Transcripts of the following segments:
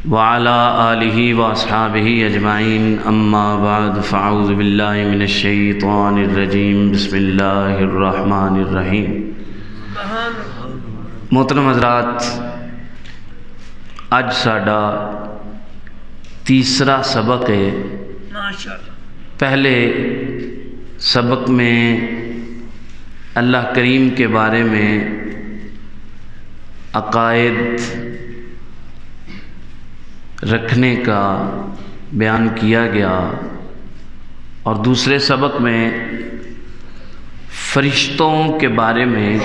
وعلى آلہ واصحابہ اجمعین اما بعد فاعوذ باللہ من الشیطان الرجیم بسم اللہ الرحمن الرحیم۔ محترم حضرات، اج ساڈا تیسرا سبق ہے۔ پہلے سبق میں اللہ کریم کے بارے میں عقائد رکھنے کا بیان کیا گیا، اور دوسرے سبق میں فرشتوں کے بارے میں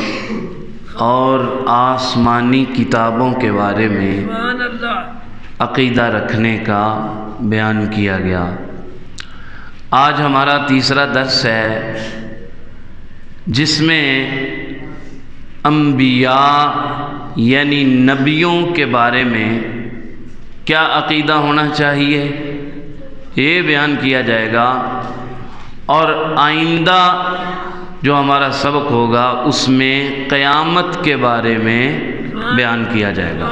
اور آسمانی کتابوں کے بارے میں عقیدہ رکھنے کا بیان کیا گیا۔ آج ہمارا تیسرا درس ہے جس میں انبیاء یعنی نبیوں کے بارے میں کیا عقیدہ ہونا چاہیے یہ بیان کیا جائے گا، اور آئندہ جو ہمارا سبق ہوگا اس میں قیامت کے بارے میں بیان کیا جائے گا۔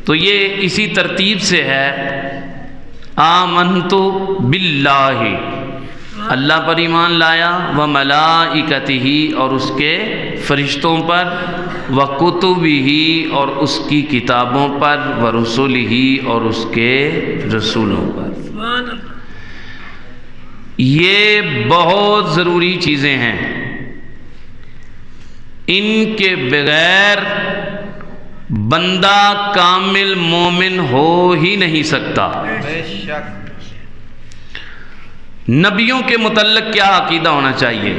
تو یہ اسی ترتیب سے ہے، آمنت باللہ، اللہ پر ایمان لایا، وملائکتہ، اور اس کے فرشتوں پر، وکتبہ، اور اس کی کتابوں پر، ورسلہ، اور اس کے رسولوں پر۔ یہ بہت ضروری چیزیں ہیں، ان کے بغیر بندہ کامل مومن ہو ہی نہیں سکتا۔ نبیوں کے متعلق کیا عقیدہ ہونا چاہیے؟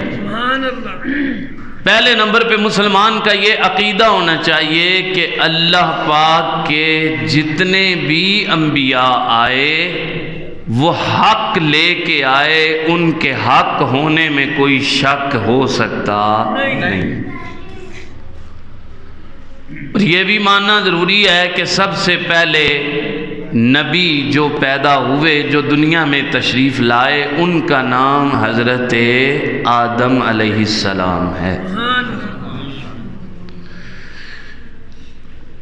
پہلے نمبر پہ مسلمان کا یہ عقیدہ ہونا چاہیے کہ اللہ پاک کے جتنے بھی انبیاء آئے وہ حق لے کے آئے، ان کے حق ہونے میں کوئی شک ہو سکتا نہیں۔ اور یہ بھی ماننا ضروری ہے کہ سب سے پہلے نبی جو پیدا ہوئے، جو دنیا میں تشریف لائے، ان کا نام حضرت آدم علیہ السلام ہے۔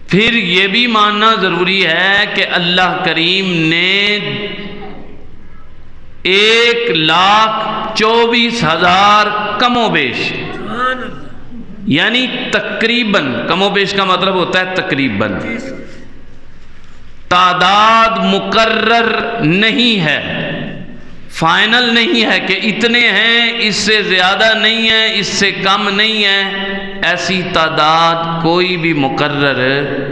پھر یہ بھی ماننا ضروری ہے کہ اللہ کریم نے 1,24,000 کم و بیش، یعنی تقریباً، کم و بیش کا مطلب ہوتا ہے تقریباً، تعداد مقرر نہیں ہے، فائنل نہیں ہے کہ اتنے ہیں، اس سے زیادہ نہیں ہے، اس سے کم نہیں ہے، ایسی تعداد کوئی بھی مقرر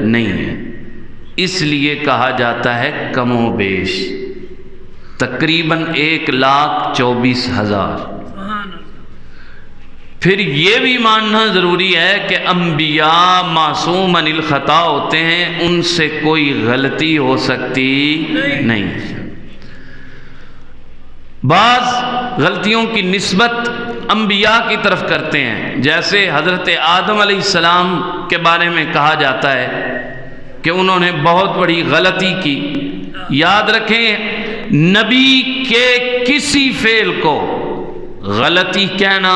نہیں ہے، اس لیے کہا جاتا ہے کم و بیش، تقریباً 1,24,000۔ پھر یہ بھی ماننا ضروری ہے کہ انبیاء معصوم عن الخطا ہوتے ہیں، ان سے کوئی غلطی ہو سکتی نہیں۔ بعض غلطیوں کی نسبت انبیاء کی طرف کرتے ہیں، جیسے حضرت آدم علیہ السلام کے بارے میں کہا جاتا ہے کہ انہوں نے بہت بڑی غلطی کی۔ یاد رکھیں، نبی کے کسی فعل کو غلطی کہنا،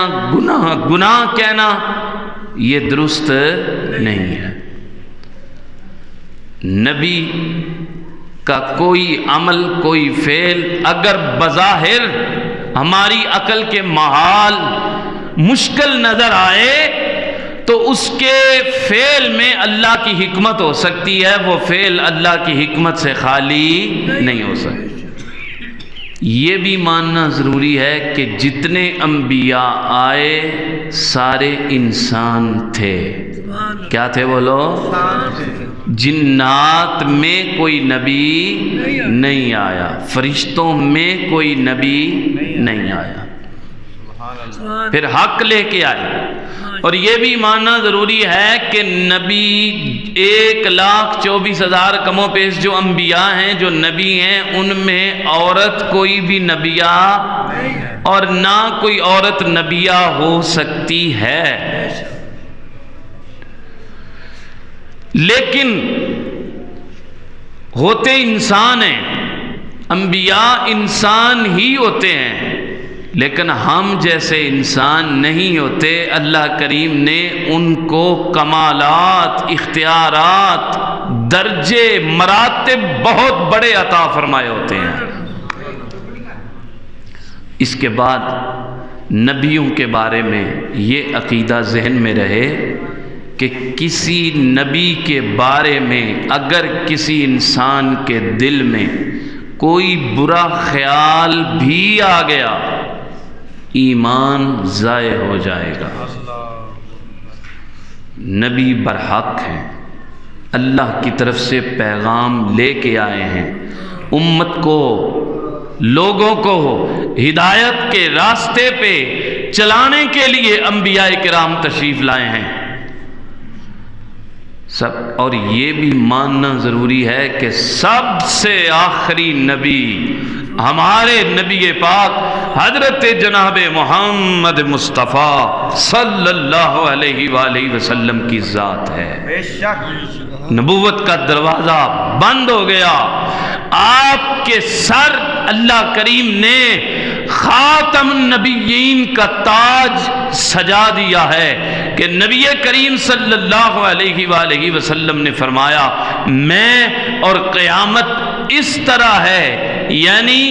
گناہ کہنا، یہ درست نہیں ہے۔ نبی کا کوئی عمل، کوئی فعل اگر بظاہر ہماری عقل کے محال مشکل نظر آئے تو اس کے فعل میں اللہ کی حکمت ہو سکتی ہے، وہ فعل اللہ کی حکمت سے خالی نہیں ہو سکتا۔ یہ بھی ماننا ضروری ہے کہ جتنے انبیاء آئے سارے انسان تھے۔ کیا تھے بولو؟ جنات میں کوئی نبی نہیں آیا، فرشتوں میں کوئی نبی نہیں آیا، پھر حق لے کے آئے۔ اور یہ بھی ماننا ضروری ہے کہ نبی 1,24,000 کم و بیش جو انبیاء ہیں، جو نبی ہیں، ان میں عورت کوئی بھی نبیہ اور نہ کوئی عورت نبیہ ہو سکتی ہے، لیکن ہوتے انسان ہیں، انبیاء انسان ہی ہوتے ہیں، لیکن ہم جیسے انسان نہیں ہوتے، اللہ کریم نے ان کو کمالات، اختیارات، درجے، مراتب بہت بڑے عطا فرمائے ہوتے ہیں۔ اس کے بعد نبیوں کے بارے میں یہ عقیدہ ذہن میں رہے کہ کسی نبی کے بارے میں اگر کسی انسان کے دل میں کوئی برا خیال بھی آ گیا، ایمان ضائع ہو جائے گا۔ نبی برحق ہیں، اللہ کی طرف سے پیغام لے کے آئے ہیں، امت کو، لوگوں کو ہدایت کے راستے پہ چلانے کے لیے انبیاء کرام تشریف لائے ہیں سب۔ اور یہ بھی ماننا ضروری ہے کہ سب سے آخری نبی ہمارے نبی پاک حضرت جناب محمد مصطفیٰ صلی اللہ علیہ وآلہ وسلم کی ذات ہے۔ بے شک نبوت کا دروازہ بند ہو گیا، آپ کے سر اللہ کریم نے خاتم النبیین کا تاج سجا دیا ہے کہ نبی کریم صلی اللہ علیہ وآلہ وسلم نے فرمایا میں اور قیامت اس طرح ہے، یعنی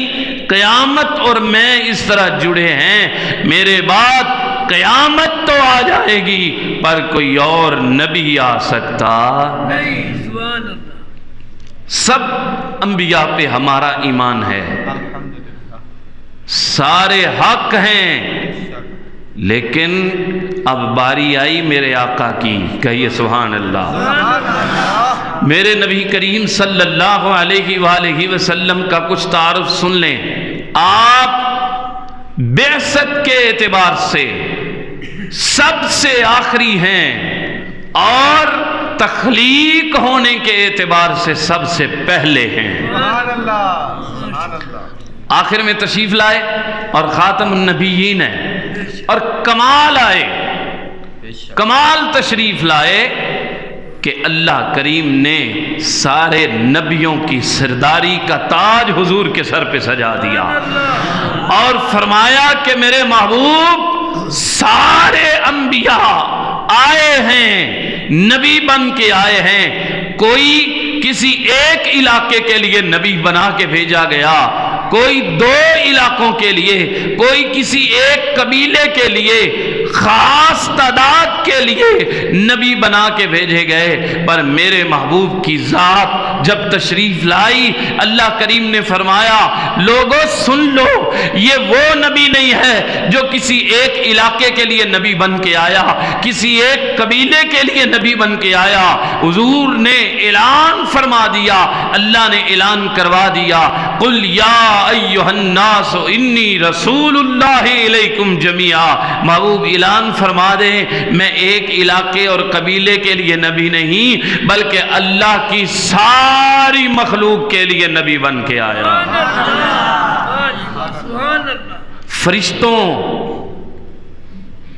قیامت اور میں اس طرح جڑے ہیں، میرے بعد قیامت تو آ جائے گی پر کوئی اور نبی آ سکتا نہیں۔ سب انبیاء پہ ہمارا ایمان ہے، سارے حق ہیں، لیکن اب باری آئی میرے آقا کی، کہیے سبحان اللہ۔ میرے نبی کریم صلی اللہ علیہ وآلہ وسلم کا کچھ تعارف سن لیں۔ آپ بعثت کے اعتبار سے سب سے آخری ہیں اور تخلیق ہونے کے اعتبار سے سب سے پہلے ہیں۔ سبحان اللہ، سبحان اللہ۔ آخر میں تشریف لائے اور خاتم النبیین ہے، اور کمال آئے، کمال تشریف لائے کہ اللہ کریم نے سارے نبیوں کی سرداری کا تاج حضور کے سر پہ سجا دیا اور فرمایا کہ میرے محبوب سارے انبیاء آئے ہیں، نبی بن کے آئے ہیں، کوئی کسی ایک علاقے کے لیے نبی بنا کے بھیجا گیا، کوئی دو علاقوں کے لیے، کوئی کسی ایک قبیلے کے لیے، خاص تعداد کے لیے نبی بنا کے بھیجے گئے، پر میرے محبوب کی ذات جب تشریف لائی اللہ کریم نے فرمایا لوگو سن لو، یہ وہ نبی نہیں ہے جو کسی ایک علاقے کے لیے نبی بن کے آیا، کسی ایک قبیلے کے لیے نبی بن کے آیا۔ حضور نے اعلان فرما دیا، اللہ نے اعلان کروا دیا، قل یا ایھا الناس انی رسول اللہ الیکم جمیعا، محبوب اعلان فرما دے میں ایک علاقے اور قبیلے کے لیے نبی نہیں بلکہ اللہ کی ساری مخلوق کے لیے نبی بن کے آیا۔ فرشتوں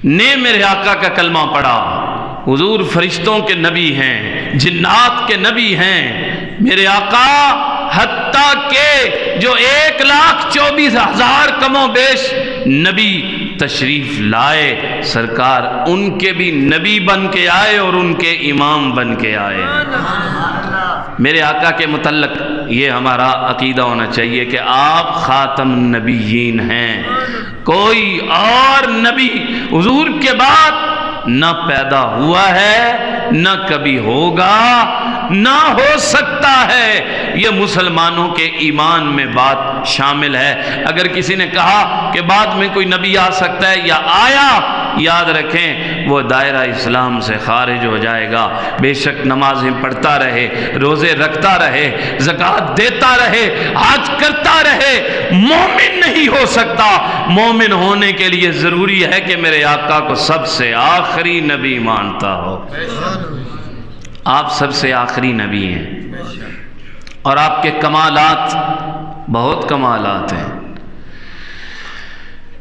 نے میرے آقا کا کلمہ پڑھا، حضور فرشتوں کے نبی ہیں، جنات کے نبی ہیں، میرے آقا حتیٰ کہ جو 1,24,000 کم و بیش نبی تشریف لائے سرکار ان کے بھی نبی بن کے آئے اور ان کے امام بن کے آئے۔ میرے آقا کے متعلق یہ ہمارا عقیدہ ہونا چاہیے کہ آپ خاتم النبیین ہیں، کوئی اور نبی حضور کے بعد نہ پیدا ہوا ہے، نہ کبھی ہوگا، نہ ہو سکتا ہے۔ یہ مسلمانوں کے ایمان میں بات شامل ہے۔ اگر کسی نے کہا کہ بعد میں کوئی نبی آ سکتا ہے یا آیا، یاد رکھیں وہ دائرہ اسلام سے خارج ہو جائے گا۔ بے شک نمازیں پڑھتا رہے، روزے رکھتا رہے، زکوٰۃ دیتا رہے، حج کرتا رہے، مومن نہیں ہو سکتا۔ مومن ہونے کے لیے ضروری ہے کہ میرے آقا کو سب سے آخری نبی مانتا ہو۔ آپ سب سے آخری نبی ہیں اور آپ کے کمالات بہت کمالات ہیں۔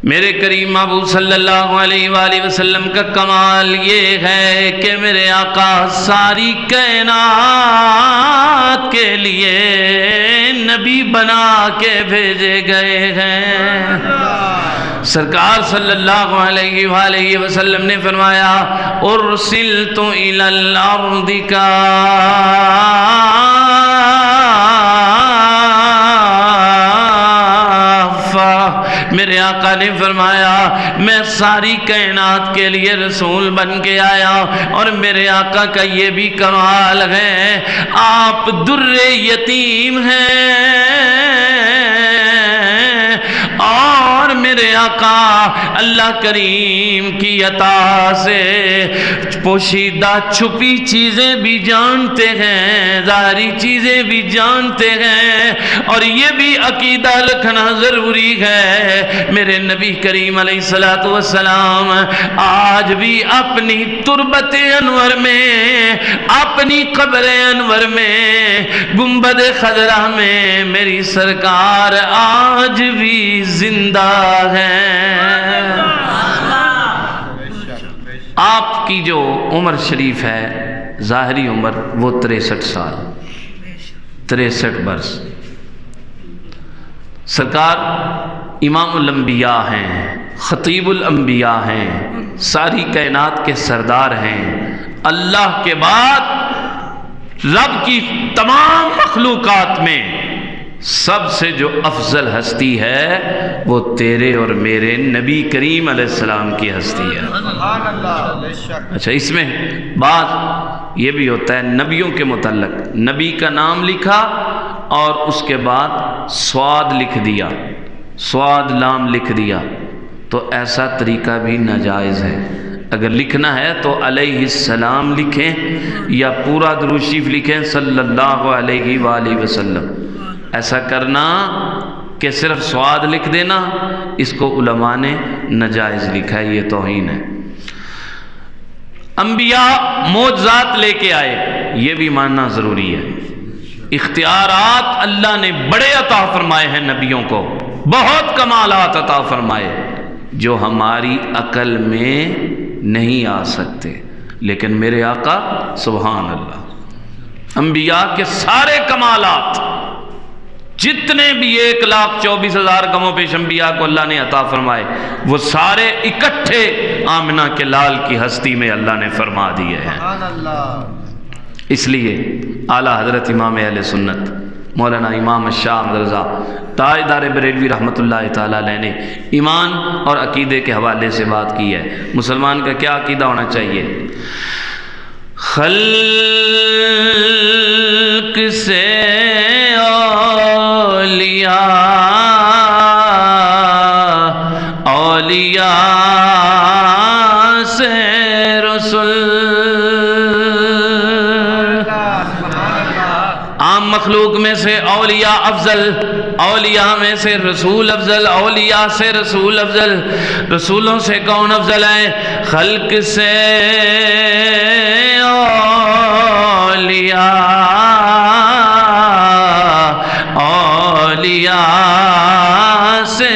میرے کریم محبوب صلی اللہ علیہ وآلہ وسلم کا کمال یہ ہے کہ میرے آقا ساری کائنات کے لیے نبی بنا کے بھیجے گئے ہیں، سرکار صلی اللہ علیہ وآلہ وسلم نے فرمایا ارسلت الی الارض میرے آقا نے فرمایا میں ساری کائنات کے لیے رسول بن کے آیا، اور میرے آقا کا یہ بھی کمال ہے آپ در یتیم ہیں، اور میرے آقا اللہ کریم کی عطا سے پوشیدہ چھپی چیزیں بھی جانتے ہیں، ظاہری چیزیں بھی جانتے ہیں، اور یہ بھی عقیدہ رکھنا ضروری ہے۔ میرے نبی کریم علیہ السلام آج بھی اپنی تربت انور میں، اپنی قبر انور میں، گنبد خضرا میں میری سرکار آج بھی زندہ ہیں۔ آپ کی جو عمر شریف ہے ظاہری عمر وہ 63 سال، 63 برس۔ سرکار امام الانبیاء ہیں، خطیب الانبیاء ہیں، ساری کائنات کے سردار ہیں۔ اللہ کے بعد رب کی تمام مخلوقات میں سب سے جو افضل ہستی ہے وہ تیرے اور میرے نبی کریم علیہ السلام کی ہستی ہے۔ اچھا، اس میں بات یہ بھی ہوتا ہے نبیوں کے متعلق، نبی کا نام لکھا اور اس کے بعد سواد لکھ دیا، سواد لام لکھ دیا، تو ایسا طریقہ بھی ناجائز ہے۔ اگر لکھنا ہے تو علیہ السلام لکھیں یا پورا درود شریف لکھیں صلی اللہ علیہ وآلہ وسلم۔ ایسا کرنا کہ صرف سواد لکھ دینا، اس کو علماء نے ناجائز لکھا ہے، یہ توہین ہے۔ انبیاء معجزات لے کے آئے، یہ بھی ماننا ضروری ہے۔ اختیارات اللہ نے بڑے عطا فرمائے ہیں نبیوں کو، بہت کمالات عطا فرمائے جو ہماری عقل میں نہیں آ سکتے، لیکن میرے آقا سبحان اللہ انبیاء کے سارے کمالات جتنے بھی 1,24,000 کم و بیش انبیاء کو اللہ نے عطا فرمائے وہ سارے اکٹھے آمنہ کے لال کی ہستی میں اللہ نے فرما دیے ہیں۔ اس لیے اعلیٰ حضرت امام اہل سنت مولانا امام شاہ احمد رضا تاجدار بریلوی رحمۃ اللہ تعالیٰ علیہ نے ایمان اور عقیدے کے حوالے سے بات کی ہے۔ مسلمان کا کیا عقیدہ ہونا چاہیے؟ خلق سے اولیاء سے رسول، عام مخلوق میں سے اولیاء افضل، اولیاء میں سے رسول افضل، اولیاء سے رسول افضل۔ رسولوں سے کون افضل ہے؟ خلق سے اولیاء، اولیاء سے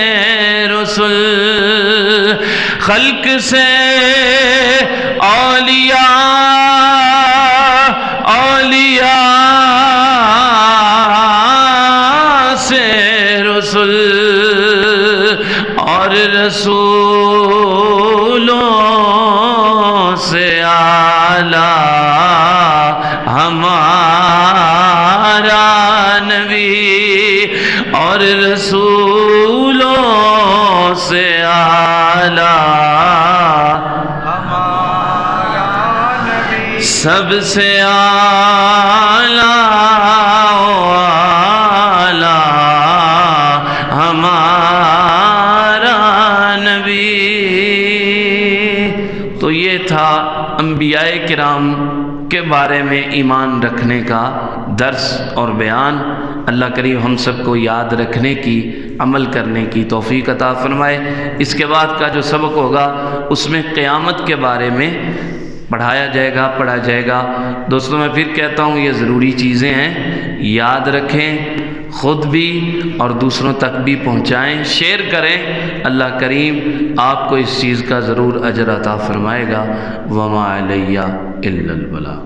رسول، خلق سے اولیاء، اولیاء سے رسول، اور رسولوں سے اعلیٰ ہمارا نبی، اور رسولوں سے اعلیٰ ہمارا نبی، سب سے اعلیٰ ہمارا نبی۔ تو یہ تھا انبیاء کرام کے بارے میں ایمان رکھنے کا درس اور بیان۔ اللہ کریم ہم سب کو یاد رکھنے کی، عمل کرنے کی توفیق عطا فرمائے۔ اس کے بعد کا جو سبق ہوگا اس میں قیامت کے بارے میں پڑھایا جائے گا، پڑھا جائے گا۔ دوستوں میں پھر کہتا ہوں یہ ضروری چیزیں ہیں، یاد رکھیں، خود بھی اور دوسروں تک بھی پہنچائیں، شیئر کریں۔ اللہ کریم آپ کو اس چیز کا ضرور اجر عطا فرمائے گا۔ وما علیہ الا البلاغ۔